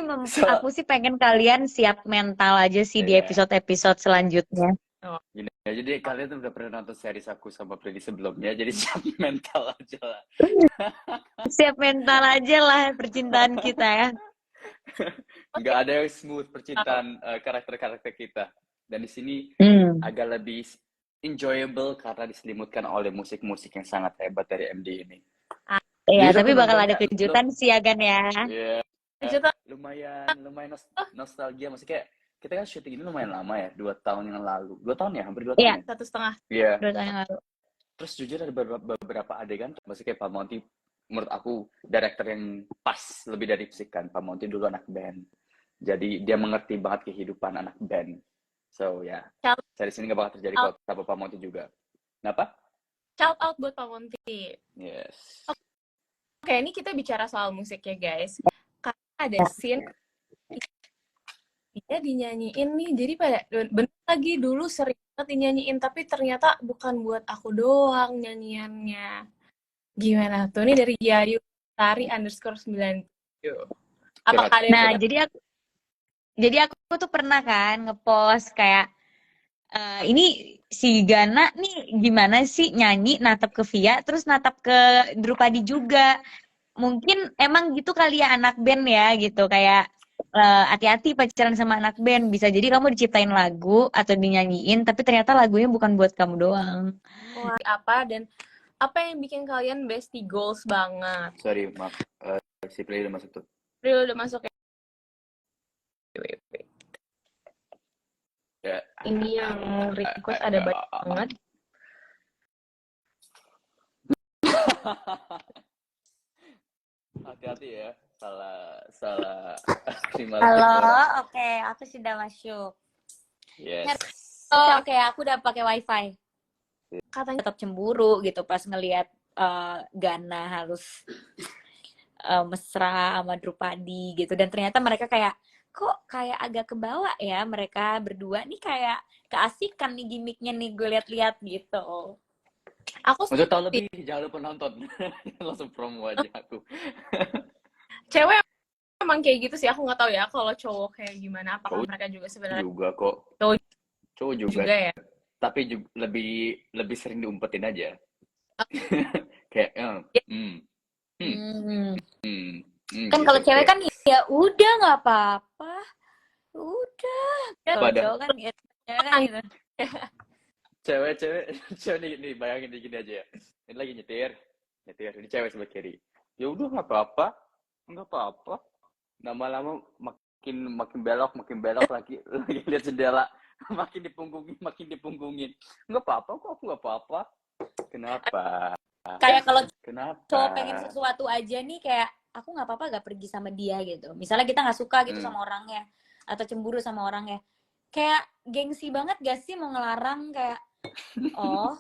aku sih pengen kalian siap mental aja sih di episode-episode selanjutnya. Gini, jadi kalian tuh udah pernah nonton series aku sama Freddy sebelumnya, jadi siap mental aja lah. Siap mental aja lah percintaan kita ya. Nggak ada yang smooth percintaan karakter-karakter kita. Dan di sini agak lebih enjoyable karena diselimutkan oleh musik-musik yang sangat hebat dari MD ini. Iya, tapi bakal ada kejutan sih ya, Gan ya. Iya. Lumayan nostalgia, maksudnya kayak kita kan syuting ini lumayan lama ya, 2 tahun yang lalu. 2 tahun ya, hampir 2 tahun. Iya, ya? 1,5. Iya. 2 tahun yang lalu. Terus jujur ada beberapa adegan, maksudnya kayak Pak Monty, menurut aku director yang pas lebih dari musik kan. Pak Monty dulu anak band, jadi dia mengerti banget kehidupan anak band. So ya, dari sini nggak bakal terjadi kalau sama Pak Monty juga. Kenapa? Shout out buat Pak Monty. Yes. Oke, ini kita bicara soal musik ya guys. Karena ada scene dia dinyanyiin nih, jadi pada bener lagi dulu sering banget dinyanyiin, tapi ternyata bukan buat aku doang nyanyiannya. Gimana tuh? Ini dari Yayu Tari _97. Apakah ada? Nah, jadi aku tuh pernah kan ngepost kayak ini si Gana nih gimana sih nyanyi natap ke Via terus natap ke Drupadi juga. Mungkin emang gitu kali ya anak band ya gitu, kayak hati-hati pacaran sama anak band, bisa jadi kamu diciptain lagu atau dinyanyiin tapi ternyata lagunya bukan buat kamu doang. Wah, apa dan apa yang bikin kalian bestie goals banget? Sorry, maaf. Si Play udah masuk tuh. Play udah masuk ya? Ya. Ini yang request ada banyak banget. Hati-hati ya, salah. Halo, oke, aku sudah masuk. Yes. Oke, aku udah pakai wifi. Katanya tetap cemburu gitu pas ngelihat Gana harus mesra sama Drupadi gitu, dan ternyata mereka kayak kok kayak agak kebawa ya, mereka berdua nih kayak keasikan nih gimmicknya nih, gue lihat-lihat gitu. Aku untuk tahu lebih jangan lupa nonton. Langsung promo aja aku. Cewek emang kayak gitu sih, aku nggak tahu ya kalau cowok kayak gimana, apakah mereka juga sebenarnya juga kok. Cowok juga ya. Tapi juga lebih sering diumpetin aja. Kayak kan kalau cewek kan ya udah nggak apa-apa, udah cowok kan gitu. Cewek nih bayangin gini aja ya, ini lagi nyetir ini cewek sebelah kiri, ya udah nggak apa-apa, lama-lama makin belok lagi lihat jendela, makin dipunggungin, nggak apa-apa kok, aku nggak apa-apa. Kenapa? Kayak kalau cowok pengen sesuatu aja nih, kayak aku nggak apa-apa gak pergi sama dia gitu. Misalnya kita nggak suka gitu sama orangnya atau cemburu sama orangnya, kayak gengsi banget gak sih mau ngelarang, kayak oh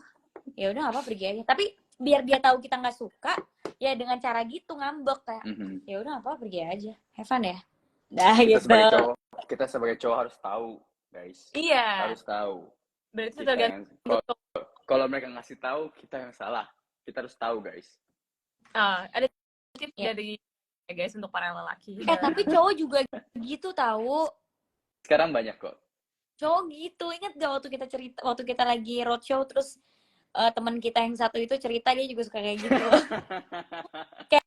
ya udah nggak apa, pergi aja. Tapi biar dia tahu kita nggak suka ya dengan cara gitu, ngambek kayak ya udah nggak apa, pergi aja, have fun ya. Dah gitu. Kita sebagai cowok harus tahu, guys. Iya. Harus tahu. Berarti tergantung. Kalau mereka ngasih tahu, kita yang salah. Kita harus tahu, guys. Ada tips dari guys untuk para lelaki. Tapi cowok juga gitu tahu. Sekarang banyak kok. Cowok gitu, ingat gak waktu kita lagi roadshow, terus teman kita yang satu itu cerita dia juga suka kayak gitu. kayak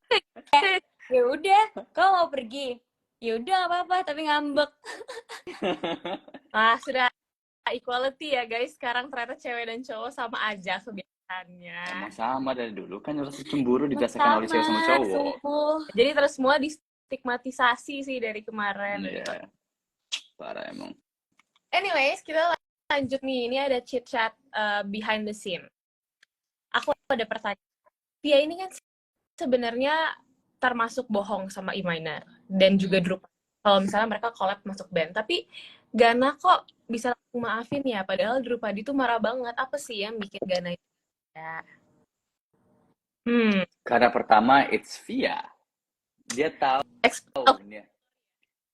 ya udah, kau mau pergi, ya udah apa-apa, tapi ngambek. Sudah equality ya guys. Sekarang ternyata cewek dan cowok sama aja kebiasaannya. Emang sama dari dulu kan, rasa cemburu dirasakan oleh cewek sama cowok. Jadi terus semua distigmatisasi sih dari kemarin. Iya. Parah emang. Anyways, kita lanjut nih. Ini ada chit chat behind the scene. Aku ada pertanyaan. Via ini kan sebenarnya termasuk bohong sama E-Minor dan juga Drupadi. Kalau misalnya mereka collab masuk band, tapi Gana kok bisa maafin ya, padahal Drupadi tuh marah banget. Apa sih yang bikin Gana itu ya? Karena pertama it's Via. Dia tahu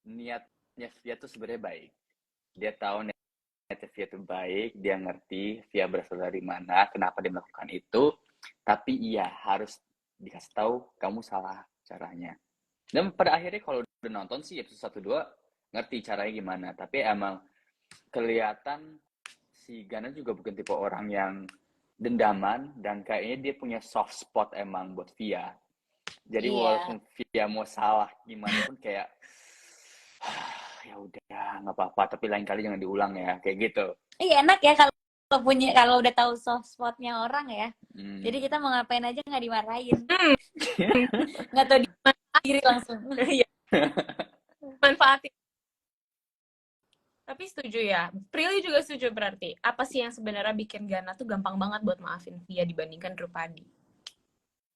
niatnya Via tuh sebenarnya baik. Dia tahu niatnya Via tuh baik, dia ngerti Via berasal dari mana, kenapa dia melakukan itu, tapi iya harus dikasih tahu kamu salah caranya. Dan pada akhirnya kalau udah nonton sih episode 1 2 ngerti caranya gimana, tapi emang kelihatan si Gana juga bukan tipe orang yang dendaman, dan kayaknya dia punya soft spot emang buat Via. Jadi Iya. walaupun Via mau salah gimana pun kayak ya udah nggak apa-apa, tapi lain kali jangan diulang ya, kayak gitu. Iya, enak ya kalau udah tahu soft spotnya orang ya. Jadi kita mau ngapain aja nggak dimarahin. Nggak tahu diri langsung. Iya. Manfaatin. Tapi setuju ya. Prilly juga setuju berarti. Apa sih yang sebenarnya bikin Gana tuh gampang banget buat maafin Via dibandingkan Drupadi?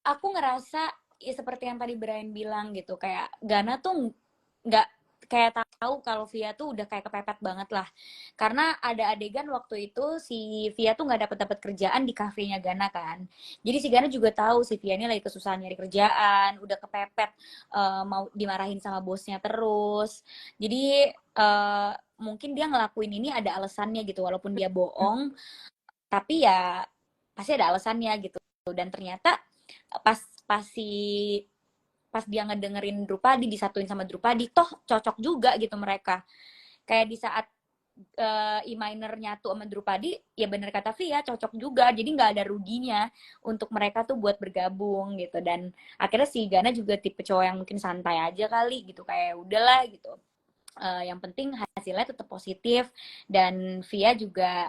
Aku ngerasa ya seperti yang tadi Brian bilang gitu, kayak Gana tuh nggak kayak tahu kalau Via tuh udah kayak kepepet banget lah. Karena ada adegan waktu itu si Via tuh nggak dapat kerjaan di kafenya Gana kan. Jadi si Gana juga tahu si Via ini lagi kesusahan nyari kerjaan, udah kepepet, mau dimarahin sama bosnya terus. Jadi mungkin dia ngelakuin ini ada alasannya gitu, walaupun dia bohong, tapi ya pasti ada alasannya gitu. Dan ternyata pas dia ngedengerin Drupadi, disatuin sama Drupadi, toh cocok juga gitu mereka. Kayak di saat E-minor nyatu sama Drupadi, ya bener kata Via, cocok juga. Jadi nggak ada ruginya untuk mereka tuh buat bergabung gitu. Dan akhirnya si Gana juga tipe cowok yang mungkin santai aja kali gitu, kayak udahlah gitu. Yang penting hasilnya tetap positif, dan Via juga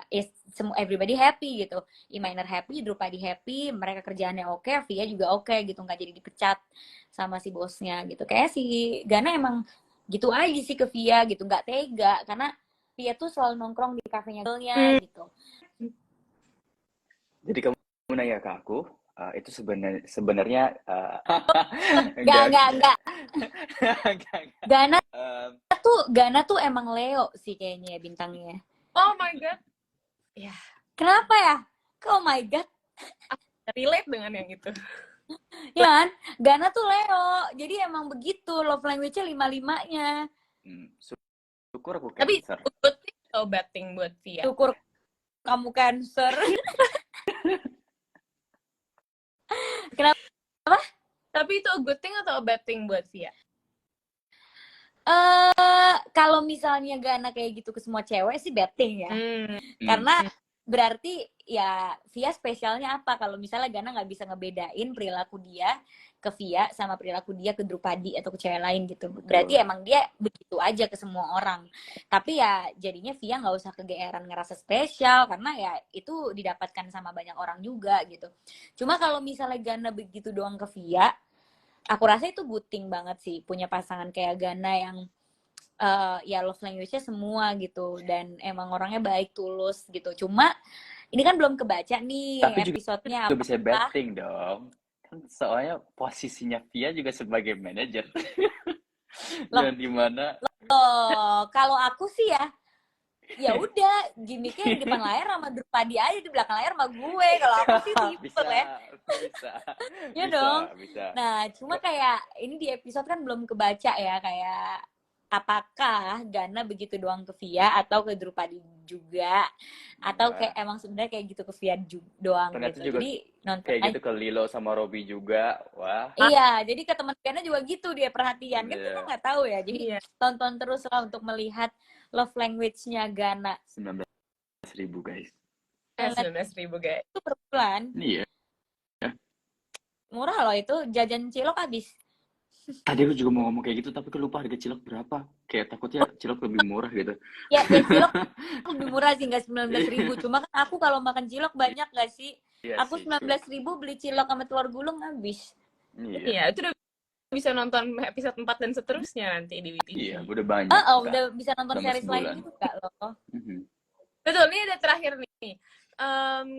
everybody happy gitu. E-minor happy, Drupadi happy, mereka kerjaannya oke, Via juga oke gitu, nggak jadi dipecat sama si bosnya gitu. Kayak si Gana emang gitu aja sih ke Via gitu, nggak tega karena Via tuh selalu nongkrong di kafenya gitu. Jadi kamu nanya ke aku, itu sebenarnya Enggak. enggak. Gana tuh emang Leo sih kayaknya ya bintangnya. Oh my god. Ya. Kenapa ya? Oh my god. Relate dengan yang itu. Ya kan? Gana tuh Leo. Jadi emang begitu love language-nya 5-5-nya. Syukur aku Tapi Cancer. good thing atau bad thing buat Via? Syukur kamu Cancer. Kenapa? Tapi itu good thing atau bad thing buat Via? Kalau misalnya Gana kayak gitu ke semua cewek sih bad thing ya. Karena berarti ya Via spesialnya apa kalau misalnya Gana nggak bisa ngebedain perilaku dia ke Via sama perilaku dia ke Drupadi atau ke cewek lain gitu. Berarti emang dia begitu aja ke semua orang. Tapi ya jadinya Via nggak usah kegeeran ngerasa spesial, karena ya itu didapatkan sama banyak orang juga gitu. Cuma kalau misalnya Gana begitu doang ke Via, aku rasa itu buting banget sih punya pasangan kayak Gana yang ya love language-nya semua gitu, dan emang orangnya baik, tulus gitu. Cuma ini kan belum kebaca nih tapi episodenya juga bisa betting dong. Kan soalnya posisinya Via juga sebagai manajer. Dan dimana kalau aku sih ya udah gimmicknya di depan layar sama Drupadi aja, di belakang layar sama gue. Kalau aku sih simple ya. Ya dong. Bisa. Nah, cuma kayak ini di episode kan belum kebaca ya, kayak apakah Gana begitu doang ke Via atau ke Drupadi juga, atau kayak emang sebenarnya kayak gitu ke Via doang. Ternyata gitu. juga Jadi nonton kayak gitu ke Lilo sama Robby juga. Wah. Iya, jadi ke teman Gana juga gitu, dia perhatian. Kan kita nggak tahu ya. Jadi tonton terus lah untuk melihat love language-nya Gana. 19.000 guys. 19.000 guys. Itu per bulan. Iya. Murah loh itu, jajan cilok habis. Tadi aku juga mau ngomong kayak gitu, tapi aku lupa harga cilok berapa. Kayak takutnya cilok lebih murah gitu. Ya cilok lebih murah sih, nggak 19.000. Cuma kan aku kalau makan cilok banyak nggak sih? Iya Aku sih, 19.000 beli cilok sama telur gulung habis. Iya, itu udah bisa nonton episode 4 dan seterusnya nanti di WTV. Iya, udah banyak. Udah bisa nonton series lain juga loh. Betul, ini ada terakhir nih.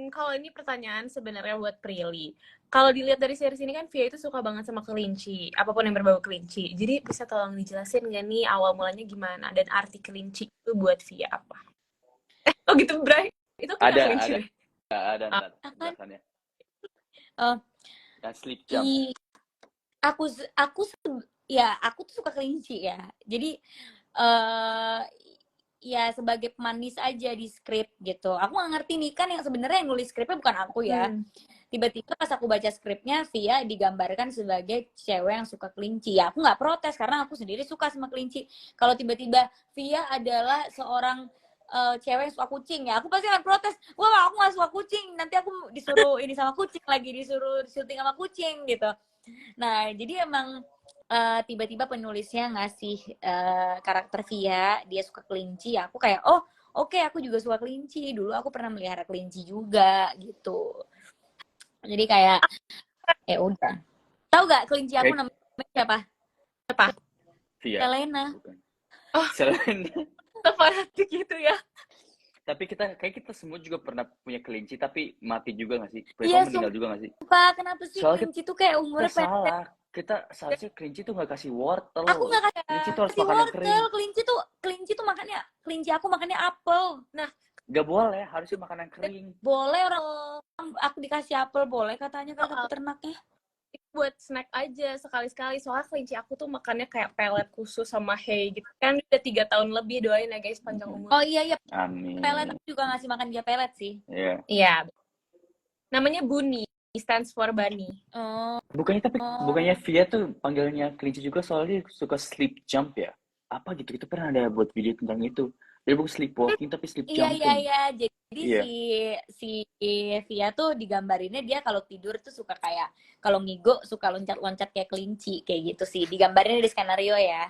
Kalau ini pertanyaan sebenarnya buat Prilly. Kalau dilihat dari series ini kan Via itu suka banget sama kelinci, apapun yang berbau kelinci. Jadi bisa tolong dijelasin nggak nih awal mulanya gimana, dan arti kelinci itu buat Via apa? Oh gitu, Bray? Itu kayak kelinci. Ada penjelasannya. Sleep jump. Aku tuh suka kelinci ya. Jadi ya sebagai pemanis aja di skrip gitu. Aku nggak ngerti nih, kan yang sebenarnya yang nulis skripnya bukan aku ya. tiba-tiba pas aku baca skripnya Via digambarkan sebagai cewek yang suka kelinci. Ya aku nggak protes karena aku sendiri suka sama kelinci. Kalau tiba-tiba Via adalah seorang cewek yang suka kucing, ya aku pasti akan protes. Wah, aku nggak suka kucing, nanti aku disuruh ini sama kucing lagi, disuruh syuting sama kucing gitu. Nah, jadi emang tiba-tiba penulisnya ngasih karakter Via, dia suka kelinci, ya aku kayak, oh oke, aku juga suka kelinci. Dulu aku pernah melihara kelinci juga gitu. Jadi kayak ya udah. Tahu gak kelinci aku Kayak namanya siapa? Apa? Via, Selena. bukan. Oh, Selena. fanatik gitu ya. Tapi kayak kita semua juga pernah punya kelinci, tapi mati juga nggak sih? Iya, Mereka meninggal juga nggak sih? sumpah. Kenapa sih Soalnya kelinci tuh kayak kita umurnya pendek? salah. Kita seharusnya kelinci tuh nggak kasih wortel. Aku nggak Kelinci tuh harus kasih makan yang kering. wortel. Kelinci tuh makannya, kelinci aku makannya apel. Nah, Nggak boleh, harusnya makan yang kering. boleh orang aku dikasih apel, boleh katanya kata peternaknya. Buat snack aja sekali-sekali, soalnya kelinci aku tuh makannya kayak pelet khusus sama hay gitu kan. Udah 3 tahun lebih, doain ya guys panjang umur. Oh iya, Amin. pelet aku juga ngasih makan dia pelet sih. Iya. Iya, namanya Bunny, stands for bunny. Oh, Bukannya Via tuh panggilannya kelinci juga soalnya dia suka sleep jump ya? Apa gitu? Kita pernah ada buat video tentang itu. Dia bukan sleepwalking tapi sleep iya jumping. Jadi Iya. si Via tuh digambarinnya dia kalau tidur tuh suka kayak kalau ngigo suka loncat-loncat kayak kelinci kayak gitu sih. Digambarinnya di skenario ya.